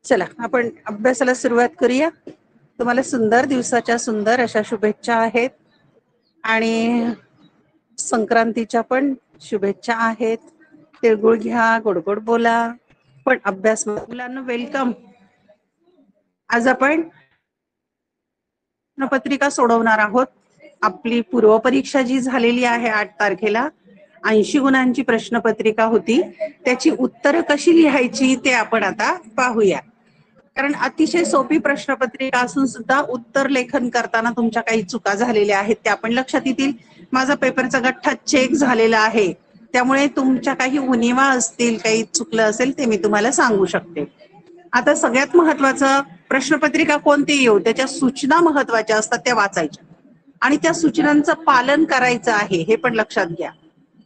चला आपण अभ्यासाला सुरुवात करूया. तुम्हाला सुंदर दिवसाच्या सुंदर अशा शुभेच्छा आहेत आणि संक्रांतीच्या पण शुभेच्छा आहेत. तिळगुळ घ्या, गोड गोड बोला, पण अभ्यास मुलांना वेलकम. आज आपण पत्रिका सोडवणार आहोत. आपली पूर्वपरीक्षा जी झालेली आहे 8 तारखेला 80 गुणांची प्रश्नपत्रिका होती, त्याची उत्तरं कशी लिहायची ते आपण आता पाहूया. कारण अतिशय सोपी प्रश्नपत्रिका असून सुद्धा उत्तर लेखन करताना तुमच्या काही चुका झालेल्या आहेत त्या पण लक्षात येतील. माझा पेपरचा गठ्ठा चेक झालेला आहे, त्यामुळे तुमच्या काही उणिवा असतील, काही चुकलं असेल ते मी तुम्हाला सांगू शकते. आता सगळ्यात महत्वाचं, प्रश्नपत्रिका कोणती येऊ त्याच्या सूचना महत्वाच्या असतात, त्या वाचायच्या आणि त्या सूचनांचं पालन करायचं आहे हे पण लक्षात घ्या.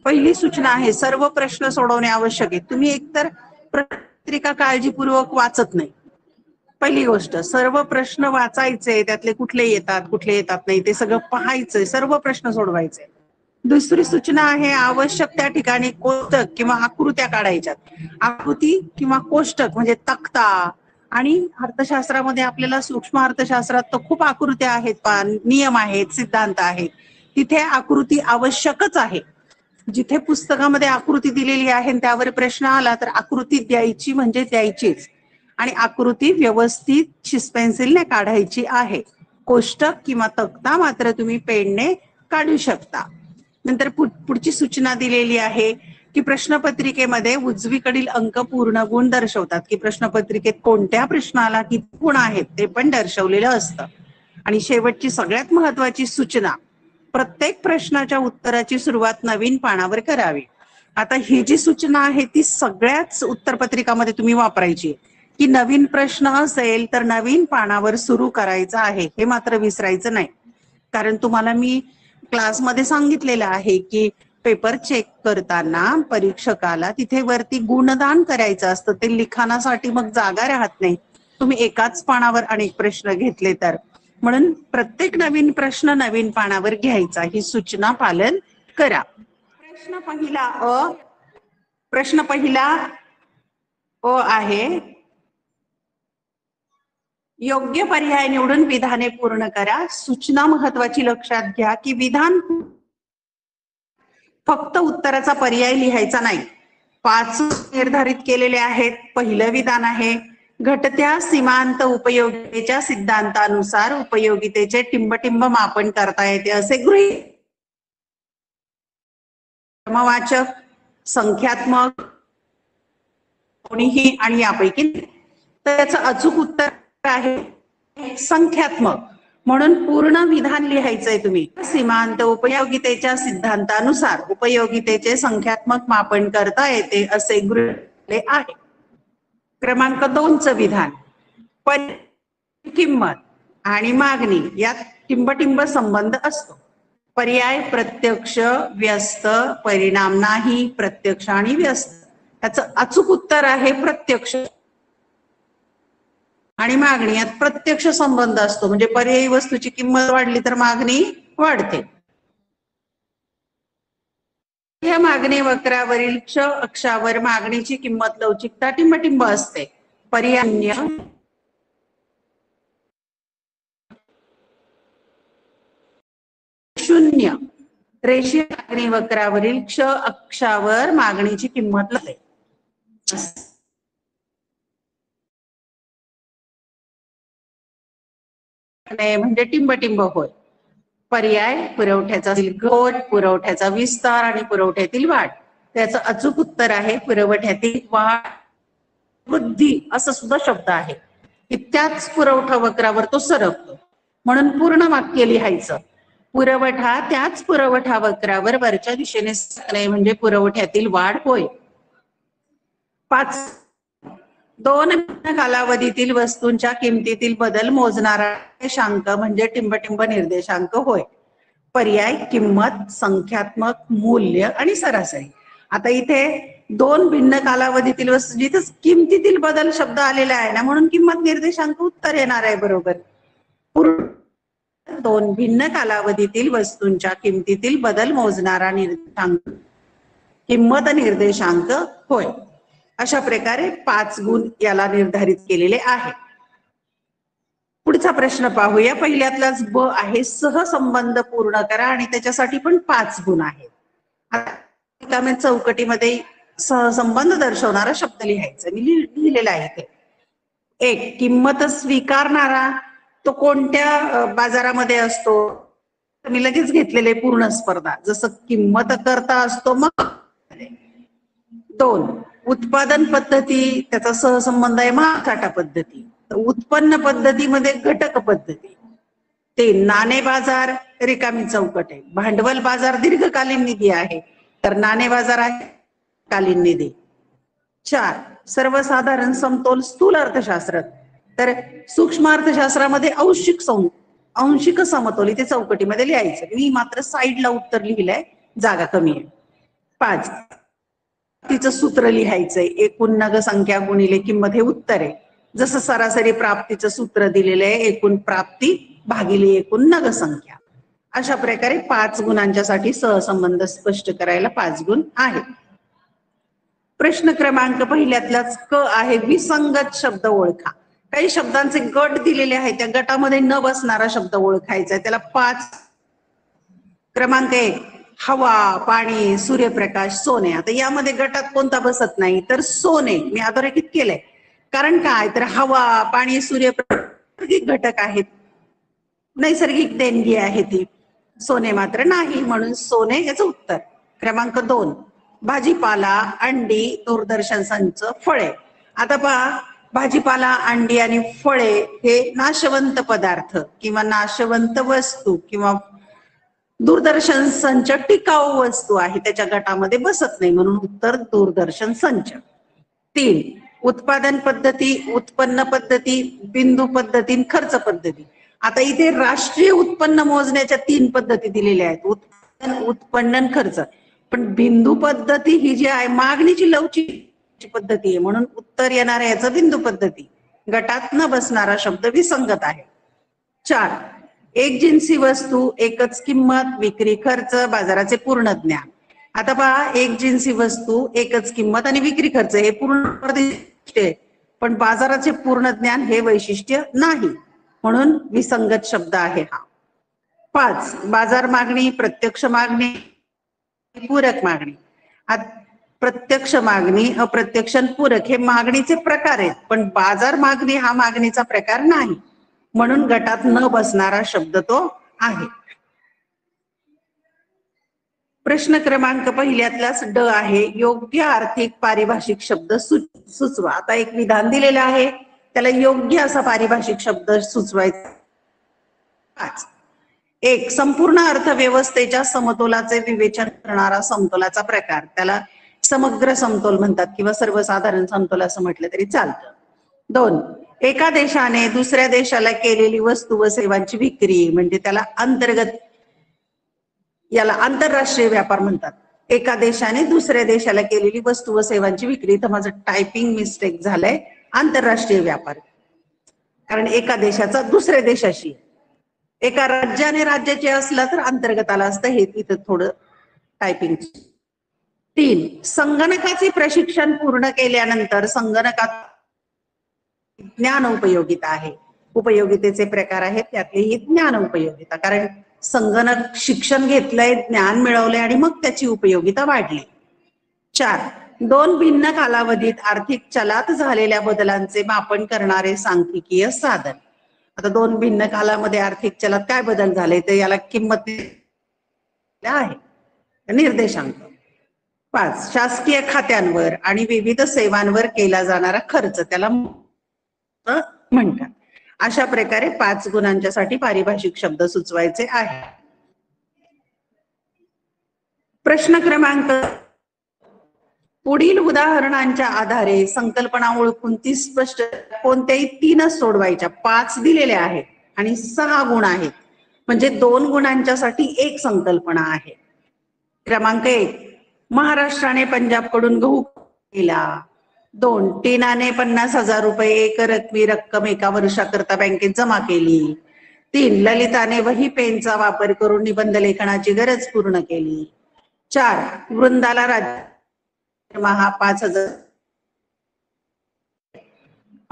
पहिली सूचना आहे, सर्व प्रश्न सोडवणे आवश्यक आहे. तुम्ही एकतर पत्रिका काळजीपूर्वक वाचत नाही. पहिली गोष्ट, सर्व प्रश्न वाचायचे, त्यातले कुठले येतात नाही ते सगळं पाहायचंय, सर्व प्रश्न सोडवायचे. दुसरी सूचना आहे, आवश्यक त्या ठिकाणी कोष्टक किंवा आकृत्या काढायच्यात. आकृती किंवा कोष्टक म्हणजे तक्ता, आणि अर्थशास्त्रामध्ये आपल्याला सूक्ष्म अर्थशास्त्रात तर खूप आकृत्या आहेत, नियम आहेत, सिद्धांत आहेत, तिथे आकृती आवश्यकच आहे. जिथे पुस्तकामध्ये आकृती दिलेली आहे त्यावर प्रश्न आला तर आकृती द्यायची म्हणजे द्यायचीच, आणि आकृती व्यवस्थित शिसपेन्सिलने काढायची आहे. कोष्टक किंवा तक्ता मात्र तुम्ही पेनने काढू शकता. नंतर पुढची सूचना दिलेली आहे की प्रश्नपत्रिकेमध्ये उजवीकडील अंक पूर्ण गुण दर्शवतात, की प्रश्नपत्रिकेत कोणत्या प्रश्नाला किती गुण आहेत ते पण दर्शवलेलं असतं. आणि शेवटची सगळ्यात महत्वाची सूचना, प्रत्येक प्रश्नाच्या उत्तराची सुरुवात नवीन पानावर करावी. आता ही जी सूचना आहे ती सगळ्याच उत्तरपत्रिकामध्ये तुम्ही वापरायची, की नवीन प्रश्न असेल तर नवीन पानावर सुरू करायचं आहे, हे मात्र विसरायचं नाही. कारण तुम्हाला मी क्लासमध्ये सांगितलेलं आहे की पेपर चेक करताना परीक्षकाला तिथे वरती गुणदान करायचं असतं, ते लिखाणासाठी मग जागा राहत नाही, तुम्ही एकाच पानावर अनेक प्रश्न घेतले तर. म्हणून प्रत्येक नवीन प्रश्न नवीन पानावर घ्यायचा, ही सूचना पालन करा. प्रश्न पहिला अ आहे, योग्य पर्याय निवडून विधाने पूर्ण करा. सूचना महत्वाची लक्षात घ्या की विधान फक्त उत्तराचा पर्याय लिहायचा नाही. 5 निर्धारित केलेले आहेत. पहिलं विधान आहे, घटत्या सीमांत उपयोगितेच्या सिद्धांतानुसार उपयोगितेचे टिंबटिंब मापन करता येते असे गृहीत. क्रमवाचक, संख्यात्मक, कोणीही आणि यापैकी. तर त्याचं अचूक उत्तर आहे संख्यात्मक. म्हणून पूर्ण विधान लिहायचंय तुम्ही. सीमांत उपयोगितेच्या सिद्धांतानुसार उपयोगितेचे संख्यात्मक मापन करता येते असे गृहीत आहे. क्रमांक 2चं विधान, किंमत आणि मागणी यात टिंबटिंब संबंध असतो. पर्याय प्रत्यक्ष, व्यस्त, परिणाम नाही, प्रत्यक्ष आणि व्यस्त. त्याचं अचूक उत्तर आहे प्रत्यक्ष. आणि मागणी यात प्रत्यक्ष संबंध असतो, म्हणजे पर्यायी वस्तूची किंमत वाढली तर मागणी वाढते. या मागणी वक्रावरील क्ष अक्षावर मागणीची किंमत लवचिकता टिंबटिंब असते. पर्याय शून्य. रेषीय मागणी वक्रावरील क्ष अक्षावर मागणीची किंमत लागते म्हणजे टिंबटिंब होय. पर्याय पुरवठ्याचा घट, पुरवठ्याचा विस्तार आणि पुरवठ्यातील वाढ. त्याचं अचूक उत्तर आहे पुरवठ्यातील वाढ, वृद्धी असं सुद्धा शब्द आहे. त्याच पुरवठा वक्रावर तो सरकतो. म्हणून पूर्ण वाक्य लिहायचं, पुरवठा त्याच पुरवठा वक्रावर वरच्या दिशेने सरकणे म्हणजे पुरवठ्यातील वाढ होय. 5, 2 भिन्न कालावधीतील वस्तूंच्या किमतीतील बदल मोजणारा निर्देशांक म्हणजे टिंबटिंब निर्देशांक होय. पर्याय किंमत, संख्यात्मक, मूल्य आणि सरासरी. आता इथे 2 भिन्न कालावधीतील वस्तू, जिथे किमतीतील बदल शब्द आलेला आहे ना, म्हणून किंमत निर्देशांक उत्तर येणार आहे बरोबर. 2 भिन्न कालावधीतील वस्तूंच्या किमतीतील बदल मोजणारा निर्देशांक किंमत निर्देशांक होय. अशा प्रकारे 5 गुण याला निर्धारित केलेले आहे. पुढचा प्रश्न पाहूया. पहिल्यातलाच ब आहे, सहसंबंध पूर्ण करा आणि त्याच्यासाठी पण 5 गुण आहेत. आता चौकटीमध्ये सहसंबंध दर्शवणारा शब्द लिहायचा. मी लिहिलेला आहे ते. 1. किंमत स्वीकारणारा तो कोणत्या बाजारामध्ये असतो? मी लगेच घेतलेले पूर्ण स्पर्धा, जसं किंमत करता असतो. मग 2. उत्पादन पद्धती, त्याचा सहसंबंध आहे मालसाठा पद्धती. उत्पन्न पद्धतीमध्ये घटक पद्धती. 3. नाणे बाजार रिकामी चौकट आहे. भांडवल बाजार दीर्घकालीन निधी आहे, तर नाणे बाजार आहे कालीन निधी. 4. सर्वसाधारण समतोल स्थूल अर्थशास्त्र, तर सूक्ष्म अर्थशास्त्रामध्ये अंशिक समतोल इथे चौकटीमध्ये लिहायचं. मी मात्र साईडला उत्तर लिहिलंय, जागा कमी आहे. 5. तिचं सूत्र लिहायचंय. एकूण नग संख्या गुणिले किंमत हे उत्तर आहे. जसं सरासरी प्राप्तीचं सूत्र दिलेलं आहे, एकूण प्राप्ती भागिले एकूण नग संख्या. अशा प्रकारे 5 गुणांच्या साठी सहसंबंध स्पष्ट करायला 5 गुण आहेत. प्रश्न क्रमांक पहिल्यातलाच क आहे, विसंगत शब्द ओळखा. काही शब्दांचे गट दिलेले आहेत, त्या गटामध्ये न बसणारा शब्द ओळखायचा आहे. त्याला 5. क्रमांक 1 हवा, पाणी, सूर्यप्रकाश, सोने. आता यामध्ये गटात कोणता बसत नाही, तर सोने मी अधोरेखित केलंय. कारण काय, तर हवा, पाणी, सूर्यप्रकाश घटक आहेत, नैसर्गिक देणगी आहे ती. सोने मात्र नाही, म्हणून सोने याचं उत्तर. क्रमांक 2 भाजीपाला, अंडी, दूरदर्शन संच, फळे. आता पहा, भाजीपाला, अंडी आणि फळे हे नाशवंत पदार्थ किंवा नाशवंत वस्तू किंवा दूरदर्शन संच टिकाऊ वस्तू आहे, त्याच्या गटामध्ये बसत नाही, म्हणून उत्तर दूरदर्शन संच. 3 उत्पादन पद्धती, उत्पन्न पद्धती, बिंदू पद्धती, खर्च पद्धती. आता इथे राष्ट्रीय उत्पन्न मोजण्याच्या 3 पद्धती दिलेल्या आहेत, उत्पादन, उत्पन्न, खर्च. पण बिंदू पद्धती ही जी आहे मागणीची लवचिक पद्धती आहे, म्हणून उत्तर येणार आहे याचं बिंदू पद्धती. गटात न बसणारा शब्द विसंगत आहे. 4 एक जिन्सी वस्तू, एकच किंमत, विक्री खर्च, बाजाराचे पूर्ण ज्ञान. आता पहा, एक जिन्सी वस्तू, एकच किंमत आणि विक्री खर्च हे पूर्ण वैशिष्ट्य, पण बाजाराचे पूर्ण ज्ञान हे वैशिष्ट्य नाही, म्हणून विसंगत शब्द आहे हा. 5 बाजार मागणी, प्रत्यक्ष मागणी, पूरक मागणी. प्रत्यक्ष मागणी, अप्रत्यक्ष, पूरक हे मागणीचे प्रकार आहेत, पण बाजार मागणी हा मागणीचा प्रकार नाही, म्हणून गटात न बसणारा शब्द तो आहे. प्रश्न क्रमांक पहिल्यातलाच ड आहे, योग्य आर्थिक पारिभाषिक शब्द सुचवा. आता एक विधान दिलेलं आहे, त्याला योग्य असा पारिभाषिक शब्द सुचवायचा. 5 1 संपूर्ण अर्थव्यवस्थेच्या समतोलाचे विवेचन करणारा समतोलाचा प्रकार, त्याला समग्र समतोल म्हणतात किंवा सर्वसाधारण समतोल असं म्हटलं तरी चालतं. 2 एका देशाने दुसऱ्या देशाला केलेली वस्तू व सेवांची विक्री, म्हणजे त्याला याला आंतरराष्ट्रीय व्यापार म्हणतात. एका देशाने दुसऱ्या देशाला केलेली वस्तू व सेवांची विक्री, तर माझं टायपिंग मिस्टेक झालंय, आंतरराष्ट्रीय व्यापार. कारण एका देशाचा दुसऱ्या देशाशी, एका राज्याने राज्याचे असला तर अंतर्गत आला असतं, हे तिथं थोडं टायपिंग. 3 संगणकाचे प्रशिक्षण पूर्ण केल्यानंतर संगणकात ज्ञान उपयोगिता आहे. उपयोगितेचे प्रकार आहेत, त्यातली ही ज्ञान उपयोगिता. कारण संगणक शिक्षण घेतलंय, ज्ञान मिळवलंय आणि मग त्याची उपयोगिता वाढली. 4 2 भिन्न कालावधीत आर्थिक चलात झालेल्या बदलांचे मापन करणारे सांख्यिकीय साधन. आता 2 भिन्न कालामध्ये आर्थिक चलात काय बदल झाले, तर याला किंमत आहे, निर्देशांक. 5 शासकीय खात्यांवर आणि विविध सेवांवर केला जाणारा खर्च, त्याला म्हणतात. अशा प्रकारे 5 गुणांच्या साठी पारिभाषिक शब्द सुचवायचे आहे. प्रश्न क्रमांक पुढील उदाहरणांच्या आधारे संकल्पना ओळखून ती स्पष्ट, कोणत्याही 3च सोडवायच्या. 5 दिलेल्या आहेत आणि 6 गुण आहेत, म्हणजे 2 गुणांच्या साठी 1 संकल्पना आहे. क्रमांक 1 महाराष्ट्राने पंजाबकडून गहू केला. 2 टीनाने 50,000 रुपये एकरकमी रक्कम एका वर्षाकरता बँकेत जमा केली. 3 ललिताने वही पेनचा वापर करून निबंध लेखनाची गरज पूर्ण केली. 4 वृंदाला राज्य 5,000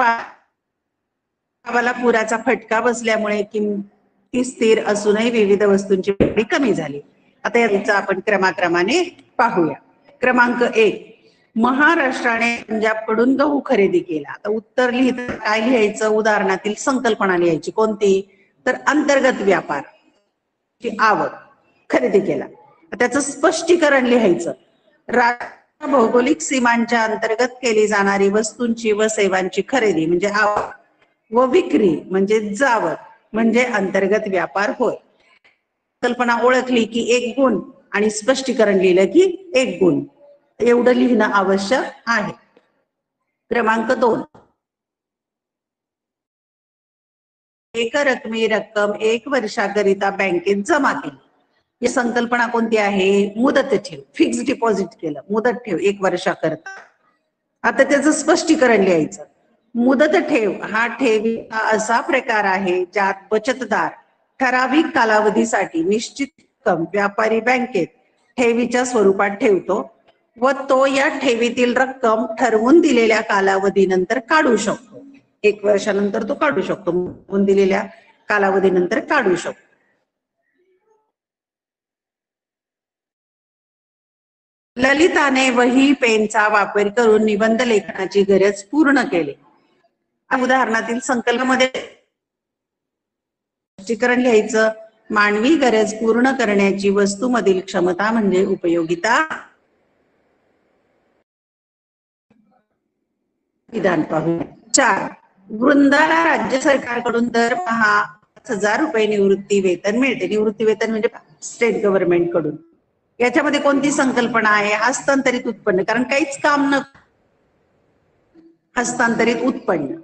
भावाला पुराचा फटका बसल्यामुळे किमती स्थिर असूनही विविध वस्तूंची मागणी कमी झाली. आता याचा आपण क्रमाक्रमाने पाहूया. क्रमांक 1, महाराष्ट्राने पंजाबकडून गहू खरेदी केला. आता उत्तर लिहिताना काय लिहायचं? उदाहरणातील संकल्पना लिहायची. कोणती? तर अंतर्गत व्यापार ची आवक, खरेदी केला. त्याचं स्पष्टीकरण लिहायचं. भौगोलिक सीमांच्या अंतर्गत केली जाणारी वस्तूंची व सेवांची खरेदी म्हणजे आवक व विक्री म्हणजे जावक म्हणजे अंतर्गत व्यापार होय. कल्पना ओळखली की 1 गुण आणि स्पष्टीकरण लिहिलं की 1 गुण. एवढं लिहिणं आवश्यक आहे. क्रमांक 2, एक रकमी रक्कम 1 वर्षाकरिता बँकेत जमा केली. ही संकल्पना कोणती आहे? मुदत ठेव, फिक्स डिपॉझिट केलं, मुदत ठेव 1 वर्षाकरता. आता त्याचं स्पष्टीकरण लिहायचं. मुदत ठेव हा ठेवीचा असा प्रकार आहे ज्यात बचतदार ठराविक कालावधीसाठी निश्चित रक्कम व्यापारी बँकेत ठेवीच्या स्वरूपात ठेवतो व तो या ठेवीतील रक्कम ठरवून दिलेल्या कालावधीनंतर काढू शकतो. 1 वर्षानंतर तो काढू शकतो, ठरवून दिलेल्या कालावधीनंतर काढू शकतो. ललिताने वही पेनचा वापर करून निबंध लेखनाची गरज पूर्ण केली. उदाहरणातील संकल्पनेमध्ये स्पष्टीकरण लिहायचं. मानवी गरज पूर्ण करण्याची वस्तूमधील क्षमता म्हणजे उपयोगिता. विधान पाहू. 4, वृंदाला राज्य सरकारकडून दरमहा 5,000 रुपये निवृत्ती वेतन मिळते. निवृत्ती वेतन म्हणजे स्टेट गव्हर्नमेंट कडून. याच्यामध्ये कोणती संकल्पना आहे? हस्तांतरित उत्पन्न. कारण काहीच काम न हस्तांतरित उत्पन्न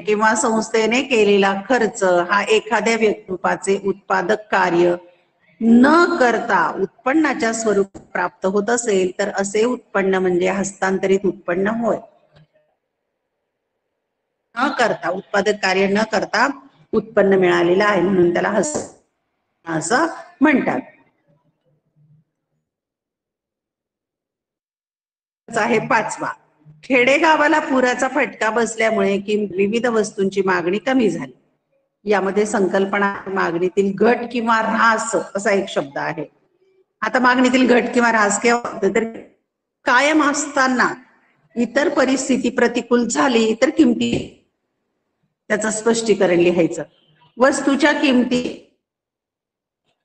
किंवा संस्थेने केलेला खर्च हा एखाद्या व्यक्तिरूपाचे उत्पादक कार्य न करता उत्पन्नाच्या स्वरूपात प्राप्त होत असेल तर असे उत्पन्न म्हणजे हस्तांतरित उत्पन्न होय. न करता, उत्पादक कार्य न करता उत्पन्न मिळालेलं आहे म्हणून त्याला असं म्हणतात. आहे 5वा, खेडेगावाला पुराचा फटका बसल्यामुळे विविध वस्तूंची मागणी कमी झाली. यामध्ये संकल्पना मागणीतील घट किंवा ऱ्हास असा एक शब्द आहे. आता मागणीतील घट किंवा ऱ्हास केव्हा होतो? तर कायम असताना इतर परिस्थिती प्रतिकूल झाली तर किमती, त्याचं स्पष्टीकरण लिहायचं. वस्तूच्या किमती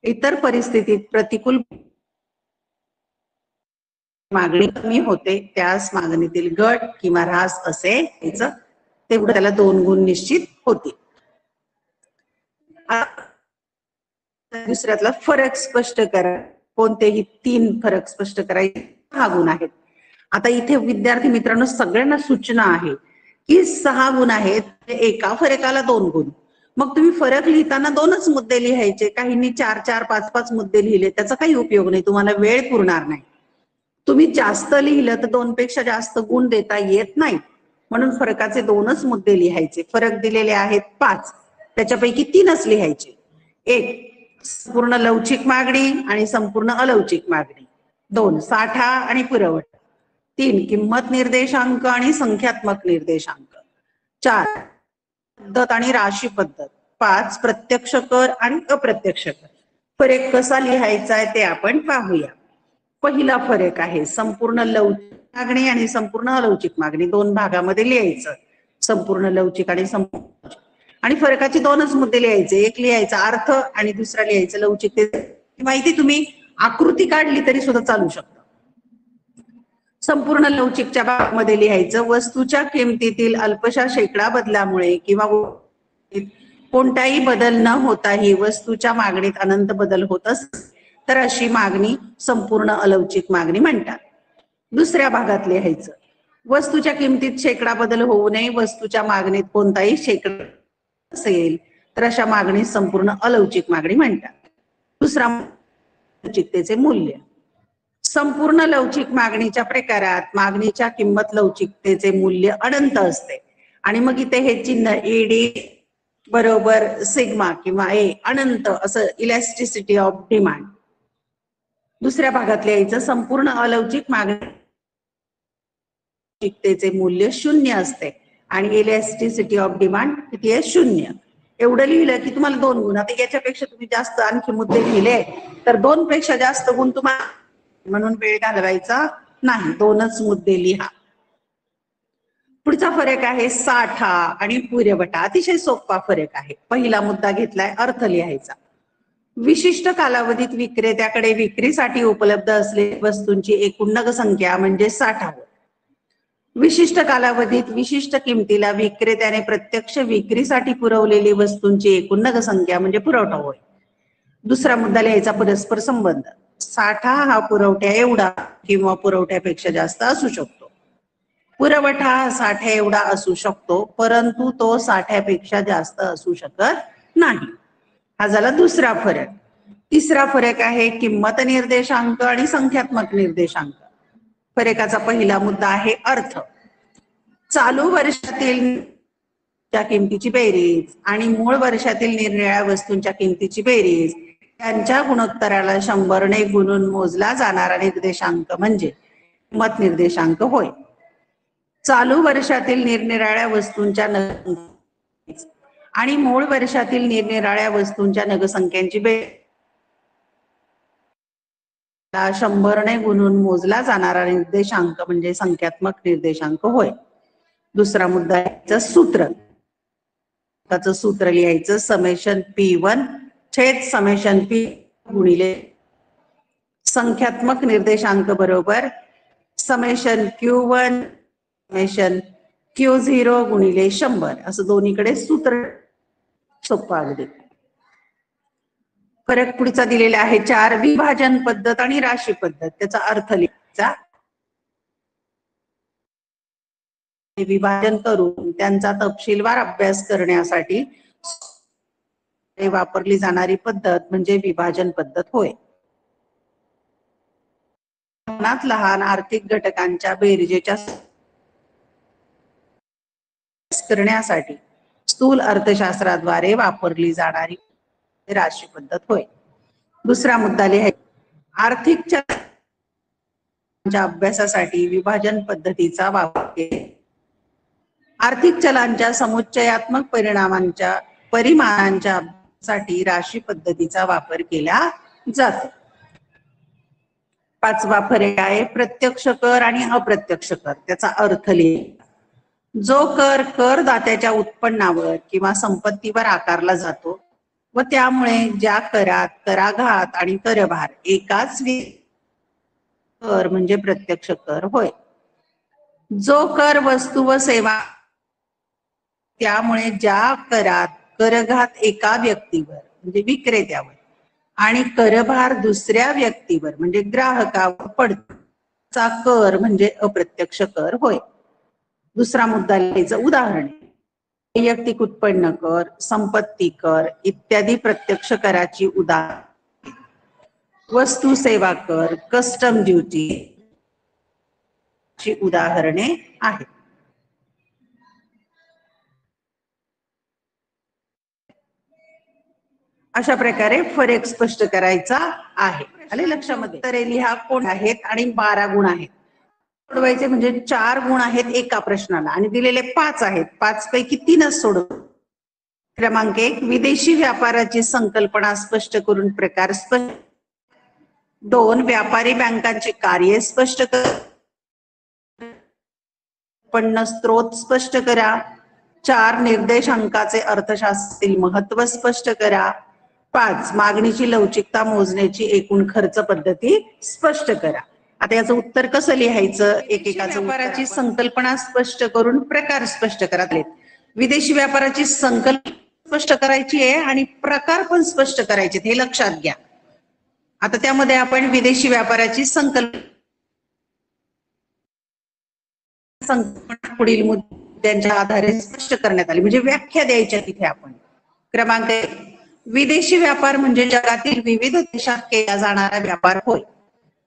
इतर परिस्थितीत प्रतिकूल मागणी कमी होते त्यास मागणीतील घट किंवा ऱ्हास असे तेवढं त्याला 2 गुण निश्चित होते. दुसऱ्यातला फरक स्पष्ट करा. कोणतेही 3 फरक स्पष्ट करायचे, 6 गुण आहेत. आता इथे विद्यार्थी मित्रांनो सगळ्यांना सूचना आहे की 6 गुण आहेत, एका फरकाला 2 गुण. मग तुम्ही फरक लिहिताना 2च मुद्दे लिहायचे. काहींनी 4-4, 5-5 मुद्दे लिहिले, त्याचा काही उपयोग नाही, तुम्हाला वेळ पुरणार नाही. तुम्ही जास्त लिहिलं तर 2 पेक्षा जास्त गुण देता येत नाही, म्हणून फरकाचे 2च मुद्दे लिहायचे. फरक दिलेले आहेत 5, त्याच्यापैकी 3च लिहायचे. 1, संपूर्ण लवचिक मागणी आणि संपूर्ण अलवचिक मागणी. 2, साठा आणि पुरवठा. 3, किंमत निर्देशांक आणि संख्यात्मक निर्देशांक. 4, पद्धत आणि राशी पद्धत. 5, प्रत्यक्ष कर आणि अप्रत्यक्ष कर. फरक कसा लिहायचा आहे ते आपण पाहूया. पहिला फरक आहे संपूर्ण लवचिक मागणी आणि संपूर्ण अलवचिक मागणी. 2 भागामध्ये लिहायचं, संपूर्ण लवचिक आणि संपूर्ण. आणि फरकाचे 2च मुद्दे लिहायचे. एक लिहायचा अर्थ आणि दुसरा लिहायचं लवचिकते माहिती. तुम्ही आकृती काढली तरी सुद्धा चालू शकतं. संपूर्ण लवचिकच्या भागामध्ये लिहायचं वस्तूच्या किमतीतील अल्पशा शेकडा बदलामुळे किंवा कोणताही बदल न होताही वस्तूच्या मागणीत अनंत बदल होत असेल तर अशी मागणी संपूर्ण अलवचिक मागणी म्हणतात. दुसऱ्या भागात लिहायचं वस्तूच्या किमतीत शेकडा बदल होऊ नये, वस्तूच्या मागणीत कोणताही शेकडा असेल तर अशा मागणी संपूर्ण अलवचिक मागणी म्हणतात. दुसरा लवचिकतेचे मूल्य. संपूर्ण लवचिक मागणीच्या प्रकारात मागणीच्या किंमत लवचिकतेचे मूल्य अनंत असते आणि मग इथे हे चिन्ह एडी बरोबर सिग्मा किंवा ए अनंत असं इलॅस्टिसिटी ऑफ डिमांड. दुसऱ्या भागात लिहायचं संपूर्ण अलवचिक मागणी आवश्यकतेचे मूल्य 0 असते आणि इलॅस्टिसिटी ऑफ डिमांड किती आहे? 0. एवढं लिहिलं की तुम्हाला 2 गुण. आता याच्यापेक्षा तुम्ही जास्त आणखी मुद्दे लिहिले तर 2 पेक्षा जास्त गुण तुम्हाला, म्हणून वेळ घालवायचा नाही, 2च मुद्दे लिहा. पुढचा फरक आहे साठा आणि पुरवठा. अतिशय सोपा फरक आहे. पहिला मुद्दा घेतलाय अर्थ लिहायचा. विशिष्ट कालावधीत विक्रेत्याकडे विक्रीसाठी उपलब्ध असलेल्या वस्तूंची एकूण नग संख्या म्हणजे साठा होय. विशिष्ट कालावधीत विशिष्ट किमतीला विक्रेत्याने प्रत्यक्ष विक्रीसाठी पुरवलेली वस्तूंची एकूण नग संख्या म्हणजे पुरवठा होय. दुसरा मुद्दा लिहायचा परस्पर संबंध. साठा हा पुरवठ्या एवढा किंवा पुरवठ्यापेक्षा जास्त असू शकतो. पुरवठा हा साठ्या एवढा असू शकतो, परंतु तो साठ्यापेक्षा जास्त असू शकत नाही. हा झाला दुसरा फरक. तिसरा फरक आहे किंमत निर्देशांक आणि संख्यात्मक निर्देशांक. फरकाचा पहिला मुद्दा आहे अर्थ. चालू वर्षातील किमतीची बेरीज आणि मूळ वर्षातील निरनिराळ्या वस्तूंच्या किमतीची बेरीज त्यांच्या गुणोत्तराला 100 ने गुणून मोजला जाणारा निर्देशांक म्हणजे किंमत निर्देशांक होय. चालू वर्षातील निरनिराळ्या वस्तूंच्या नगसंख्या आणि मूळ वर्षातील निरनिराळ्या वस्तूंच्या नगसंख्यांची बेरीज 100 ने गुणून मोजला जाणारा निर्देशांक म्हणजे संख्यात्मक निर्देशांक होय. दुसरा मुद्दा आहे सूत्र. त्याचं सूत्र लिहायचं समेशन P1 छेद समेशन P गुणिले संख्यात्मक निर्देशांक बरोबर समेशन Q1 समेशन Q0 गुणिले 100 असं दोन्हीकडे सूत्र. सोपं अगदी. फरक पुढचा दिलेला आहे 4 विभाजन पद्धत आणि राशी पद्धत. त्याचा अर्थ लिहायचा. विभाजन करून त्यांचा तपशीलवार अभ्यास करण्यासाठी वापरली जाणारी पद्धत म्हणजे विभाजन पद्धत होय. लहानात लहान आर्थिक घटकांच्या बेरजेच्या करण्यासाठी स्थूल अर्थशास्त्राद्वारे वापरली जाणारी राशी पद्धत होय. दुसरा मुद्दा लिहायचा आर्थिक चलांच्या अभ्यासासाठी विभाजन पद्धतीचा वापर केला. आर्थिक चलांच्या समुच्चयात्मक परिमाणांच्या साठी राशी पद्धतीचा वापर केला जातो. पाचवा फरक आहे प्रत्यक्ष कर आणि अप्रत्यक्ष कर. त्याचा अर्थ लिहा. जो कर करदात्याच्या उत्पन्नावर किंवा संपत्तीवर आकारला जातो व त्यामुळे ज्या करात कराघात आणि करभार एकाच कर म्हणजे प्रत्यक्ष कर होय. जो कर वस्तू व सेवा त्यामुळे ज्या करात करघात एका व्यक्तीवर म्हणजे विक्रेत्यावर आणि करभार दुसऱ्या व्यक्तीवर म्हणजे ग्राहकावर पडता कर म्हणजे अप्रत्यक्ष कर होय. दुसरा मुद्दा लिहायचं उदाहरण. वैयक्तिक उत्पन्न कर, संपत्ती कर इत्यादी प्रत्यक्ष कराची उदाहरणे. वस्तू सेवा कर, कस्टम ड्युटी ची उदाहरणे आहेत. अशा प्रकारे फरक स्पष्ट करायचा आहे. आले लक्षामध्ये? तर लिहा कोण आहेत आणि 12 गुण आहेत. सोडवायचे म्हणजे 4 गुण आहेत एका प्रश्नाला आणि दिलेले 5 आहेत. 5 पैकी 3च सोडव. क्रमांक 1 विदेशी व्यापाराची संकल्पना स्पष्ट करून प्रकार स्पष्ट. 2 व्यापारी बँकांचे कार्य स्पष्ट करा. उत्पन्न स्त्रोत स्पष्ट करा. 4 निर्देशांकाचे अर्थशास्त्रातील महत्व स्पष्ट करा. 5 मागणीची लवचिकता मोजण्याची एकूण खर्च पद्धती स्पष्ट करा. आता याचं उत्तर कसं लिहायचं? एकेकाचं व्यापाराची संकल्पना स्पष्ट करून प्रकार स्पष्ट करा. विदेशी व्यापाराची संकल्पना स्पष्ट करायची आहे आणि प्रकार पण स्पष्ट करायचे, हे लक्षात घ्या. आता त्यामध्ये आपण विदेशी व्यापाराची संकल्पना पुढील मुद्द्यांच्या आधारे स्पष्ट करण्यात आली म्हणजे व्याख्या द्यायच्या तिथे आपण. क्रमांक 1 विदेशी व्यापार म्हणजे जगातील विविध देशात केला जाणारा व्यापार होय.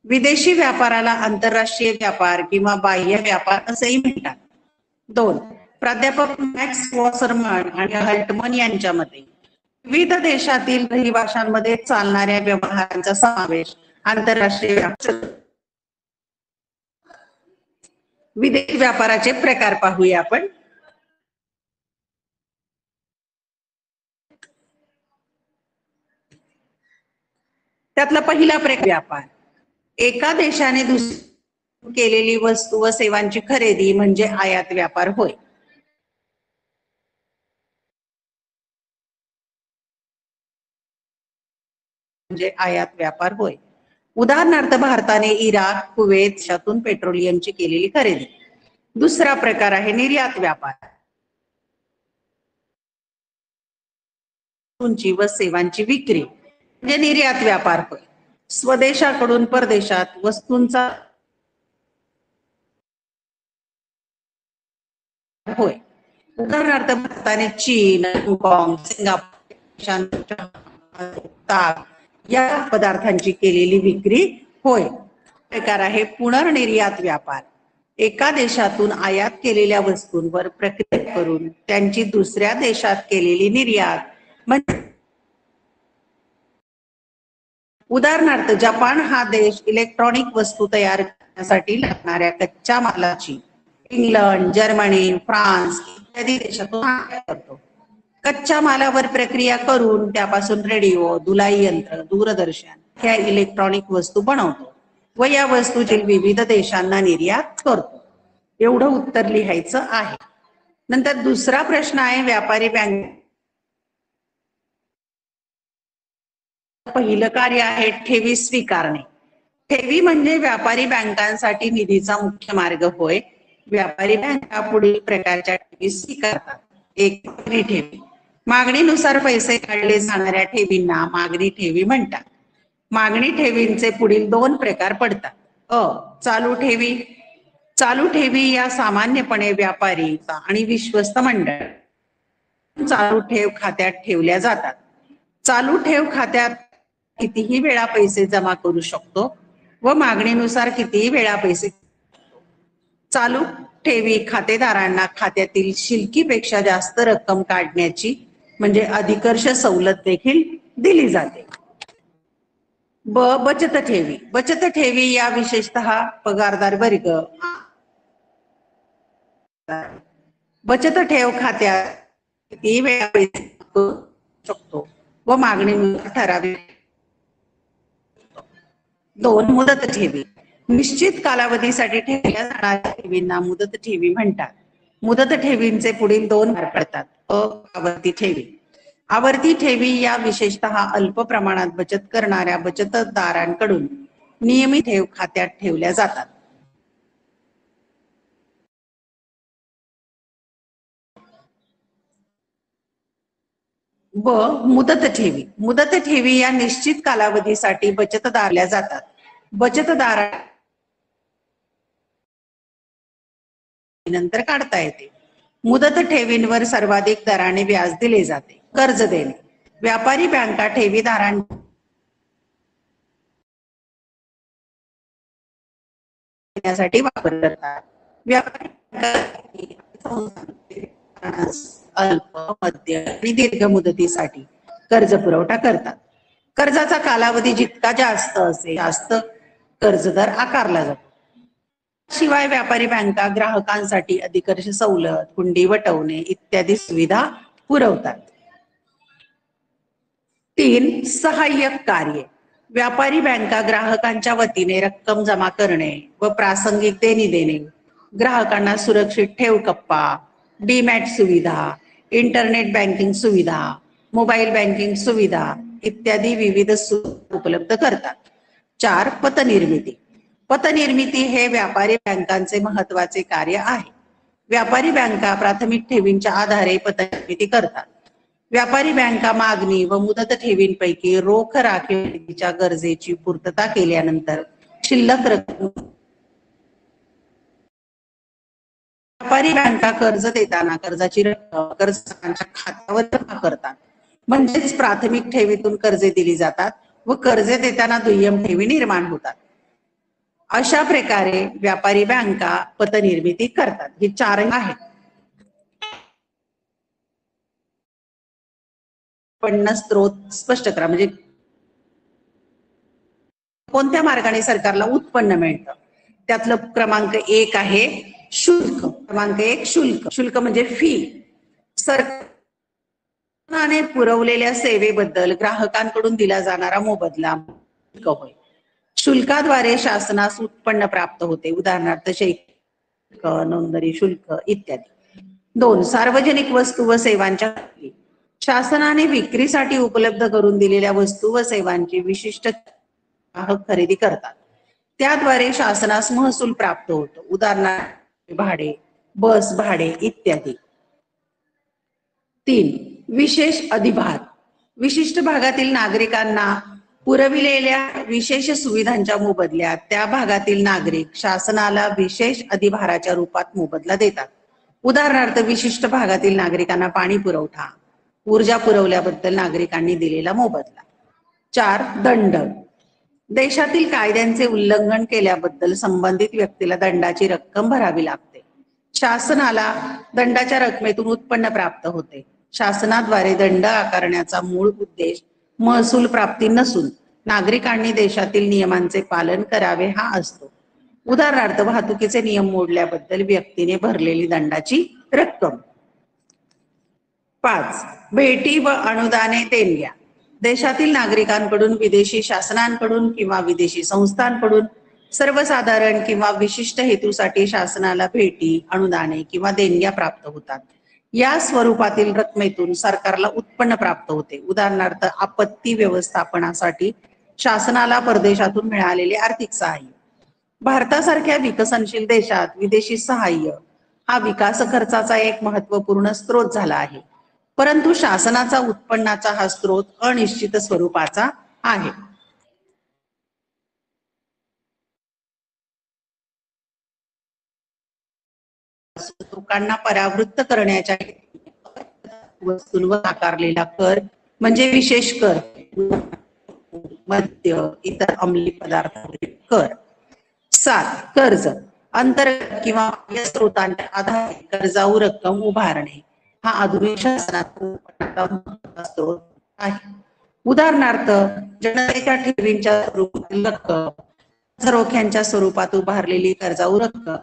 विदेशी व्यापाराला आंतरराष्ट्रीय व्यापार किंवा बाह्य व्यापार असेही म्हणतात. 2 प्राध्यापक मॅक्स वॉसरमन आणि हल्टमन यांच्या मते विविध देशातील रहिवाशांमध्ये चालणाऱ्या व्यवहारांचा समावेश आंतरराष्ट्रीय व्यापार. विदेश व्यापाराचे प्रकार पाहूया आपण. त्यातला पहिला प्रकार व्यापार. एका देशाने दुसऱ्या केलेली वस्तू व सेवांची खरेदी म्हणजे आयात व्यापार होय. म्हणजे आयात व्यापार होय. उदाहरणार्थ भारताने इराक, कुवेत देशातून पेट्रोलियमची केलेली खरेदी. दुसरा प्रकार आहे निर्यात व्यापार. वस्तूंची व सेवांची विक्री म्हणजे निर्यात व्यापार होय. स्वदेशाकडून परदेशात वस्तूंचा होय. उदाहरणार्थ भारताने चीन, हाँगकाँग, सिंगापूर या पदार्थांची केलेली विक्री होय. प्रकार आहे पुनर्निर्यात व्यापार. एका देशातून आयात केलेल्या वस्तूंवर प्रक्रिया करून त्यांची दुसऱ्या देशात केलेली निर्यात म्हणजे उदाहरणार्थ जपान हा देश इलेक्ट्रॉनिक वस्तू तयार करण्यासाठी लागणाऱ्या कच्च्या मालाची इंग्लंड, जर्मनी, फ्रान्स इत्यादी देशातून आयात करतो. कच्च्या मालावर प्रक्रिया करून त्यापासून रेडिओ, धुलाई यंत्र, दूरदर्शन ह्या इलेक्ट्रॉनिक वस्तू बनवतो व या वस्तूची विविध देशांना निर्यात करतो. एवढं उत्तर लिहायचं आहे. नंतर दुसरा प्रश्न आहे व्यापारी बँक. पहिलं कार्य आहे ठेवी स्वीकारणे. ठेवी म्हणजे व्यापारी बँकांसाठी निधीचा मुख्य मार्ग होय. व्यापारी बँका पुढील प्रकारच्या ठेवी स्वीकारतात. एक, मागणी ठेवी. मागणीनुसार पैसे काढले जाणाऱ्या ठेवींना मागणी ठेवी म्हणतात. मागणी ठेवींचे पुढील दोन प्रकार पडतात. अ, चालू ठेवी. चालू ठेवी या सामान्यपणे व्यापारी आणि विश्वस्त मंडळ चालू ठेव खात्यात ठेवल्या जातात. चालू ठेव खात्यात कितीही वेळा पैसे जमा करू शकतो व मागणीनुसार कितीही वेळा पैसे. चालू ठेवी खातेदारांना खात्यातील शिल्लकीपेक्षा जास्त रक्कम काढण्याची म्हणजे अधिकर्ष सवलत देखील दिली जाते. ब, बचत ठेवी. बचत ठेवी या विशेषतः पगारदार वर्ग बचत ठेव खात्यात किती वेळा पैसे करू शकतो व मागणीनुसार ठराविक. दोन, मुदत ठेवी. निश्चित कालावधीसाठी ठेवल्या जाणाऱ्या ठेवींना मुदत ठेवी म्हणतात. मुदत ठेवींचे पुढील दोन प्रकार पडतात. अ, आवर्ती ठेवी. आवर्ती ठेवी या विशेषतः अल्प प्रमाणात बचत करणाऱ्या बचतदारांकडून नियमित ठेव खात्यात ठेवल्या जातात. व मुदत ठेवी. मुदत ठेवी या निश्चित कालावधीसाठी बचतदारल्या जातात. बचतदारा नंतर काढता येते. मुदत ठेवींवर सर्वाधिक दराने व्याज दिले जाते. कर्ज देणे. व्यापारी बँका ठेवीदारांना देण्यासाठी वापर करतात. व्यापारी अल्प, मध्य आणि दीर्घ मुदतीसाठी कर्ज पुरवठा करतात. कर्जाचा कालावधी जितका जास्त असेल जास्त कर्जदर आकारला जातो. शिवाय व्यापारी बँका ग्राहकांसाठी अधिकर्ष सवलत, हुंडी वटवणे इत्यादी सुविधा पुरवतात. 3, सहाय्यक कार्य. व्यापारी बँका ग्राहकांच्या वतीने रक्कम जमा करणे व प्रासंगिक देणी देणे, ग्राहकांना सुरक्षित ठेव कप्पा, डीमॅट सुविधा, इंटरनेट बँकिंग सुविधा, मोबाईल बँकिंग सुविधा इत्यादी विविध सुविधा उपलब्ध करतात. 4, पतनिर्मिती. पतनिर्मिती हे व्यापारी बँकांचे महत्वाचे कार्य आहे. व्यापारी बँका प्राथमिक ठेवींच्या आधारे पतनिर्मिती करतात. व्यापारी बँका मागणी व मुदत ठेवींपैकी रोख राखीवच्या गरजेची पूर्तता केल्यानंतर शिल्लक रक्कम. व्यापारी बँका कर्ज देताना कर्जाची रक्कम कर्जदारांच्या खात्यावर जमा करतात. म्हणजेच प्राथमिक ठेवीतून कर्जे दिली जातात व कर्जे देताना दुय्यम ठेवी निर्माण होतात. अशा प्रकारे व्यापारी बँका पतनिर्मिती करतात. ही 4 आहेत. उत्पन्न स्त्रोत स्पष्ट करा. म्हणजे कोणत्या मार्गाने सरकारला उत्पन्न मिळतं. त्यातलं क्रमांक 1 आहे शुल्क क्रमांक 1 शुल्क. शुल्क म्हणजे फी. सरकारने पुरवलेल्या सेवेबद्दल ग्राहकांकडून दिला जाणारा मोबदला शुल्क होय. शुल्काद्वारे शासनास उत्पन्न प्राप्त होते. उदाहरणार्थ शैक्षणिक नोंदणी शुल्क इत्यादी. 2 सार्वजनिक वस्तू व सेवांच्या शासनाने विक्रीसाठी उपलब्ध करून दिलेल्या वस्तू व सेवांची विशिष्ट ग्राहक खरेदी करतात. त्याद्वारे शासनास महसूल प्राप्त होतो. उदाहरणार्थ भाडे, बस भाडे इत्यादी. 3 विशेष अधिभार. विशिष्ट भागातील नागरिकांना पुरविलेल्या विशेष सुविधांच्या मोबदल्यात त्या भागातील नागरिक शासनाला विशेष अधिभाराच्या रूपात मोबदला देतात. उदाहरणार्थ विशिष्ट भागातील नागरिकांना पाणी पुरवठा, ऊर्जा पुरवल्याबद्दल नागरिकांनी दिलेला मोबदला. 4 दंड. देशातील कायद्यांचे उल्लंघन केल्याबद्दल संबंधित व्यक्तीला दंडाची रक्कम भरावी लागते. शासनाला दंडाच्या रकमेतून उत्पन्न प्राप्त होते. शासनाद्वारे दंड आकारण्याचा मूळ उद्देश महसूल प्राप्ती नसून नागरिकांनी देशातील नियमांचे पालन करावे हा असतो. उदाहरणार्थ वाहतुकीचे नियम मोडल्याबद्दल व्यक्तीने भरलेली दंडाची रक्कम. 5 भेटी व अनुदाने देणग्या. देशातील नागरिकांकडून, विदेशी शासनांकडून किंवा विदेशी संस्थांकडून सर्वसाधारण किंवा विशिष्ट हेतूसाठी शासनाला भेटी, अनुदाने किंवा देणग्या प्राप्त होतात. या स्वरूपातील रकमेतून सरकारला उत्पन्न प्राप्त होते. उदाहरणार्थ आपत्ती व्यवस्थापनासाठी शासनाला परदेशातून मिळालेले आर्थिक सहाय्य. भारतासारख्या विकसनशील देशात विदेशी सहाय्य हा विकास खर्चाचा एक महत्वपूर्ण स्रोत झाला आहे. परंतु शासनाचा उत्पन्नाचा हा स्रोत अनिश्चित स्वरूपाचा आहे. लोकांना परावृत्त करण्याच्या वस्तूंवर आकारलेला कर म्हणजे विशेष कर. मद्य, इतर अंमली पदार्थांवरील कर. 7 कर्ज. अंतर्गत किंवा बाह्य स्रोतांच्या आधारे कर्जाऊ रक्कम उभारणे हा आधुनिक शासनाचा स्रोत आहे. उदाहरणार्थ जनतेच्या ठेवींच्या स्वरूपातील रक्कम, रोख्यांच्या स्वरूपात उभारलेली कर्जाऊ रक्कम,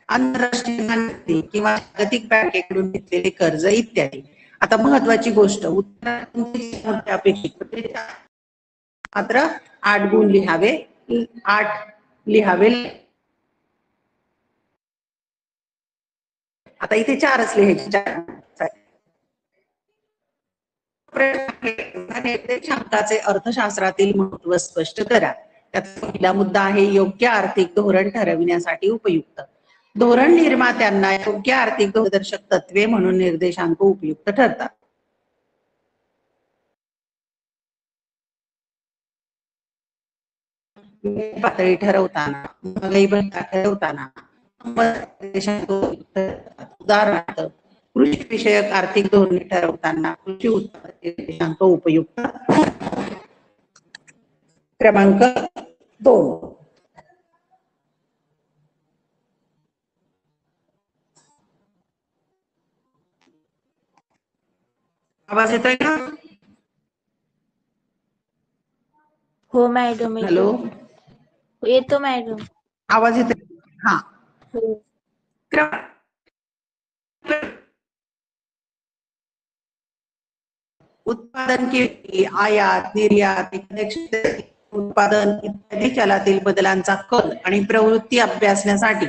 आंतरराष्ट्रीय नाणेनिधी किंवा जागतिक बँकेकडून घेतलेले कर्ज इत्यादी. आता महत्वाची गोष्ट, अपेक्षित मात्र 8 गुण लिहावे, 8 लिहावे. आता इथे 4च लिहायचे. निर्देशांकाचे अर्थशास्त्रातील महत्व स्पष्ट करा. त्याचा पहिला मुद्दा आहे योग्य आर्थिक धोरण ठरविण्यासाठी उपयुक्त. धोरण निर्मात्यांना योग्य आर्थिक धोरणदर्शक तत्वे म्हणून निर्देशांक उपयुक्त ठरतात. पातळी ठरवताना, महागाई भत्ता ठरवताना उदाहरणार्थ कृषी विषयक आर्थिक धोरणे ठरवताना कृषी उत्पादन निर्देशांक उपयुक्त. क्रमांक 2 आवाज येतोय का? हो मॅडम. हॅलो, येतो मॅडम. आवाज येतोय? हा. उत्पादन की आयात, निर्यात, उत्पादन इत्यादी चलातील बदलांचा कल आणि प्रवृत्ती अभ्यासण्यासाठी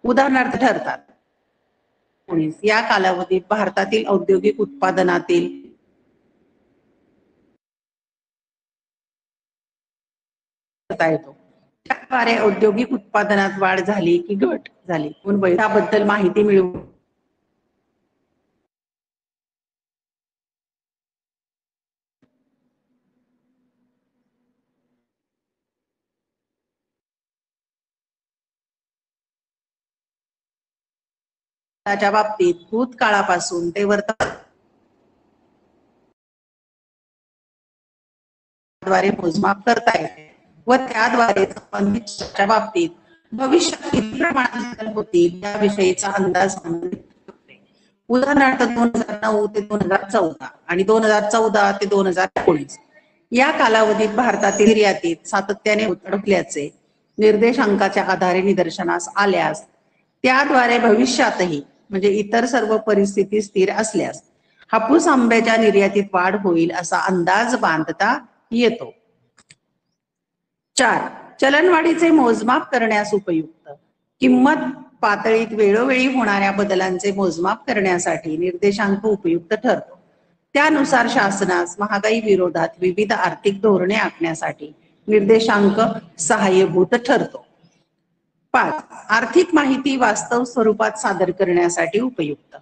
उदाहरणार्थ ठरतात. या कालावधीत भारतातील औद्योगिक उत्पादनातील येतो. त्याद्वारे औद्योगिक उत्पादनात वाढ झाली की घट झाली त्याबद्दल माहिती मिळवू. त्याच्या बाबतीत भूतकाळापासून ते वर्तमानाद्वारे मोजमाप करता येते व त्याद्वारे संबंधित बाबतीत भविष्यात किती प्रमाणात होतील याविषयीचा अंदाज होते. उदाहरणार्थ 2009 ते 2014 आणि 2014 ते 2019 या कालावधीत भारतातील निर्यातीत सातत्याने उतरल्याचे निर्देशांकाच्या आधारे निदर्शनास आल्यास त्याद्वारे भविष्यातही म्हणजे इतर सर्व परिस्थिती स्थिर असल्यास हापूस आंब्याच्या निर्यातीत वाढ होईल असा अंदाज बांधता येतो. 4. चलनवाढीचे मोजमाप करण्यास उपयुक्त. किंमत पातळीत वेळोवेळी होणाऱ्या बदलांचे मोजमाप करण्यासाठी निर्देशांक उपयुक्त ठरतो. त्यानुसार शासनास महागाई विरोधात विविध आर्थिक धोरणे आखण्यासाठी निर्देशांक सहाय्यभूत ठरतो. 5. आर्थिक माहिती वास्तव स्वरूपात सादर करण्यासाठी उपयुक्त.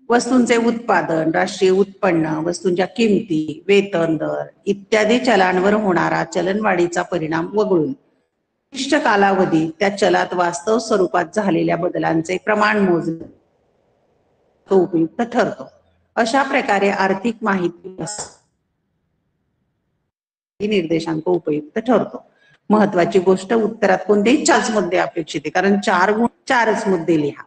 वस्तूंचे उत्पादन, राष्ट्रीय उत्पन्न, वस्तूंच्या किमती, वेतन दर इत्यादी चलांवर होणारा चलनवाढीचा परिणाम वगळून विशिष्ट कालावधीत त्या चलात वास्तव स्वरूपात झालेल्या बदलांचे प्रमाण मोजणे तो उपयुक्त ठरतो. अशा प्रकारे आर्थिक माहिती निर्देशांक उपयुक्त ठरतो. महत्वाची गोष्ट, उत्तरात कोणतेही 4 मुद्दे अपेक्षित आहे, कारण 4च मुद्दे लिहा.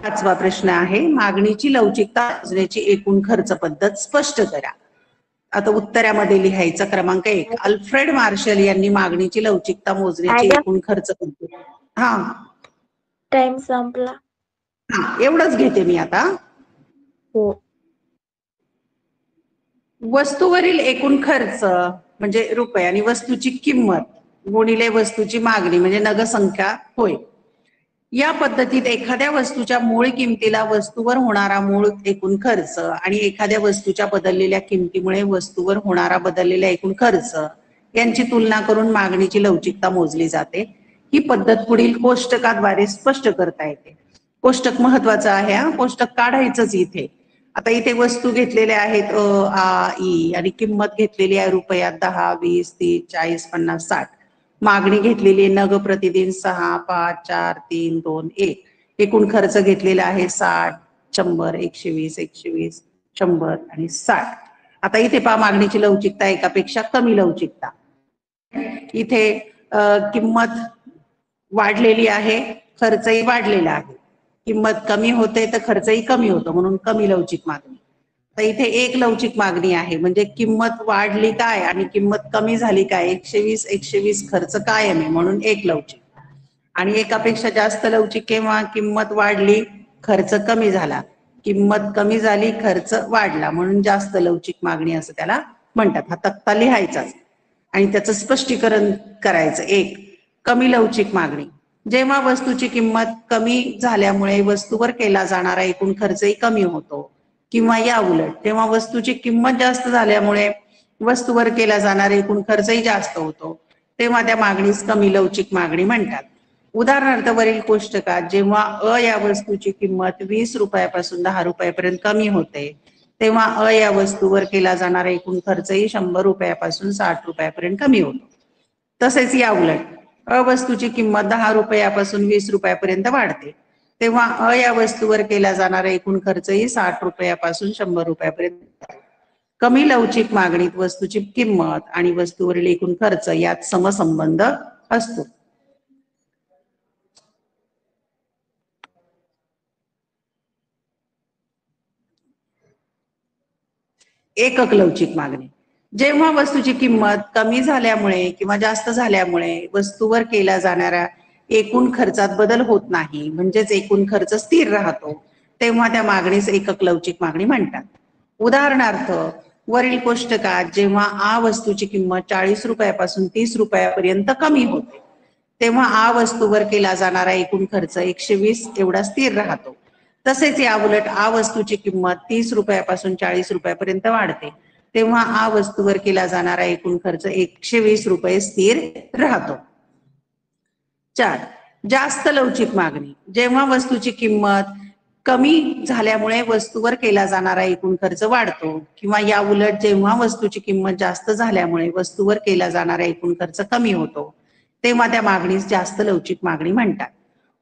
5वा प्रश्न आहे, मागणीची लवचिकता मोजण्याची एकूण खर्च पद्धत स्पष्ट करा. आता उत्तरामध्ये लिहायचं क्रमांक 1. अल्फ्रेड मार्शल यांनी मागणीची लवचिकता मोजण्याची एकूण खर्च पद्धत. हा, टाइम संपला. एवढंच घेते मी आता. हो. वस्तूवरील एकूण खर्च म्हणजे रुपये आणि वस्तूची किंमत गुणिले वस्तूची मागणी म्हणजे नगसंख्या होय. या पद्धतीत एखाद्या वस्तूच्या मूळ किमतीला वस्तूवर होणारा मूळ एकूण खर्च आणि एखाद्या वस्तूच्या बदललेल्या किमतीमुळे वस्तूवर होणारा बदललेला एकूण खर्च यांची तुलना करून मागणीची लवचिकता मोजली जाते. ही पद्धत पुढील कोष्टकाद्वारे स्पष्ट करता येते. कोष्टक महत्वाचं आहे हा, कोष्टक काढायचंच इथे. आता इथे वस्तू घेतलेल्या आहेत ई आणि किंमत घेतलेली आहे रुपयात 10, 20, 30, 40, 50, 60. मागणी घेतलेली नग प्रतिदिन 6, 5, 4, 3, 2, 1. एकूण खर्च घेतलेला आहे 60, 100, 120, 120, 100 आणि 60. आता इथे पहा, मागणीची लवचिकता एकापेक्षा कमी लवचिकता. इथे किंमत वाढलेली आहे, खर्चही वाढलेला आहे. किंमत कमी होते तर खर्चही कमी होतो, म्हणून कमी लवचिक मागणी. तर इथे एक लवचिक मागणी आहे, म्हणजे किंमत वाढली काय आणि किंमत कमी झाली काय, 120 खर्च कायम आहे म्हणून एक लवचिक. आणि एकापेक्षा जास्त लवचिक केव्हा, किंमत वाढली खर्च कमी झाला, किंमत कमी झाली खर्च वाढला म्हणून जास्त लवचिक मागणी असं त्याला म्हणतात. हा तक्ता लिहायचाच आणि त्याचं स्पष्टीकरण करायचं. 1. कमी लवचिक मागणी. जेव्हा वस्तूची किंमत कमी झाल्यामुळे वस्तूवर केला जाणारा एकूण खर्चही कमी होतो, किंवा या उलट तेव्हा वस्तूची किंमत जास्त झाल्यामुळे वस्तूवर केला जाणारा एकूण खर्चही जास्त होतो, तेव्हा त्या मागणीस कमी लवचिक मागणी म्हणतात. उदाहरणार्थ वरील कोष्टकात जेव्हा अ या वस्तूची किंमत 20 रुपयापासून 10 रुपयापर्यंत कमी होते, तेव्हा अ या वस्तूवर केला जाणारा एकूण खर्चही 100 रुपयापासून 60 रुपयापर्यंत कमी होतो. तसेच या उलट अ वस्तूची किंमत 10 रुपयापासून 20 रुपयापर्यंत वाढते, तेव्हा अ या वस्तूवर केला जाणारा एकूण खर्चही 60 रुपयापासून 100 रुपयापर्यंत. कमी लवचिक मागणीत वस्तूची किंमत आणि वस्तूवरील एकूण खर्च यात समसंबंध असतो. एकक लवचिक मागणी. जेव्हा वस्तूची किंमत कमी झाल्यामुळे किंवा जास्त झाल्यामुळे वस्तूवर केला जाणाऱ्या एकूण खर्चात बदल होत नाही, म्हणजेच एकूण खर्च स्थिर राहतो, तेव्हा त्या मागणीस एकक लवचिक मागणी म्हणतात. उदाहरणार्थ वरील कोष्टकात जेव्हा आ वस्तूची किंमत 40 रुपयापासून 30 रुपयापर्यंत कमी होते, तेव्हा आ वस्तूवर केला जाणारा एकूण खर्च 120 एवढा स्थिर राहतो. तसेच या उलट आ वस्तूची किंमत 30 रुपयापासून 40 रुपयापर्यंत वाढते, तेव्हा आ वस्तूवर केला जाणारा एकूण खर्च 120 रुपये स्थिर राहतो. 4. जास्त लवचिक मागणी. जेव्हा वस्तूची किंमत कमी झाल्यामुळे वस्तूवर केला जाणारा एकूण खर्च वाढतो, किंवा या उलट जेव्हा वस्तूची किंमत जास्त झाल्यामुळे वस्तूवर केला जाणारा एकूण खर्च कमी होतो, तेव्हा त्या मागणीस जास्त लवचिक मागणी म्हणतात.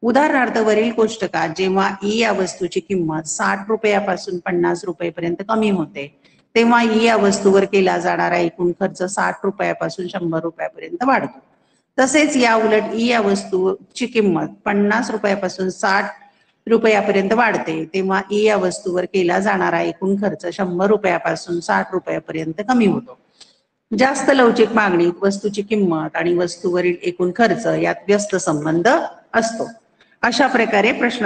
उदाहरणार्थ वरील कोष्टकात जेव्हा ई या वस्तूची किंमत 60 रुपयापासून 50 रुपयेपर्यंत कमी होते, तेव्हा ई या वस्तूवर केला जाणारा एकूण खर्च 60 रुपयापासून 100 रुपयापर्यंत वाढतो. तसेच या उलट ई या वस्तूची किंमत 50 रुपयापासून 60 रुपयापर्यंत वाढते, तेव्हा ई या वस्तूवर केला जाणारा एकूण खर्च 100 रुपयापासून 60 रुपयापर्यंत कमी होतो. जास्त लवचिक मागणीत वस्तूची किंमत आणि वस्तूवरील एकूण खर्च यात व्यस्त संबंध असतो. अशा प्रकारे प्रश्न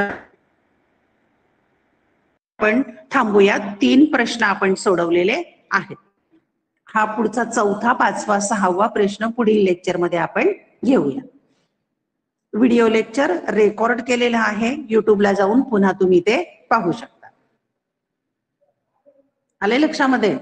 आपण थांबूयात. 3 प्रश्न आपण सोडवलेले आहेत. हा पुढचा 4था, 5वा, 6वा प्रश्न पुढील लेक्चर मध्ये आपण घेऊया. व्हिडिओ लेक्चर रेकॉर्ड केलेला आहे. युट्यूबला जाऊन पुन्हा तुम्ही ते पाहू शकता. आले लक्षामध्ये?